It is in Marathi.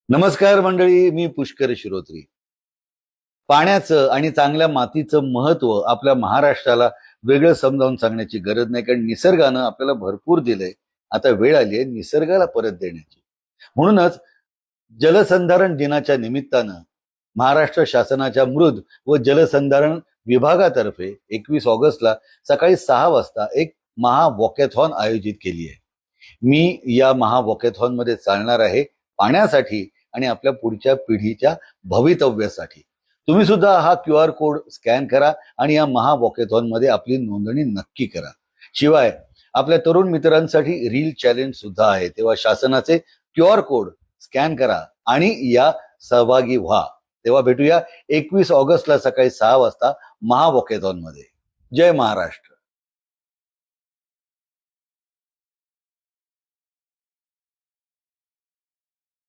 नमस्कार मंडळी, मी पुष्कर श्रोत्री. पाण्याचं आणि चांगल्या मातीचं महत्व आपल्या महाराष्ट्राला वेगळं समजावून सांगण्याची गरज नाही, कारण निसर्गानं आपल्याला भरपूर दिलंय. आता वेळ आली आहे निसर्गाला परत देण्याची. म्हणूनच जलसंधारण दिनाच्या निमित्तानं महाराष्ट्र शासनाच्या मृद व जलसंधारण विभागातर्फे 21 ऑगस्टला सकाळी 6 वाजता एक महा वॉकॅथॉन आयोजित केली आहे. मी या महा वॉकॅथॉनमध्ये चालणार आहे पाण्यासाठी आणि आपल्या पुढच्या पिढीच्या भवितव्यासाठी. तुम्ही सुद्धा हा QR कोड स्कॅन करा आणि या महा वॉकॅथॉन मध्ये आपली नोंदणी नक्की करा. शिवाय आपल्या तरुण मित्रांसाठी रील चॅलेंज सुद्धा आहे, तेव्हा शासनाचे QR कोड स्कॅन करा आणि या सहभागी व्हा. तेव्हा भेटूया 21 ऑगस्टला सकाळी 6 वाजता महा वॉकॅथॉन मध्ये. जय महाराष्ट्र.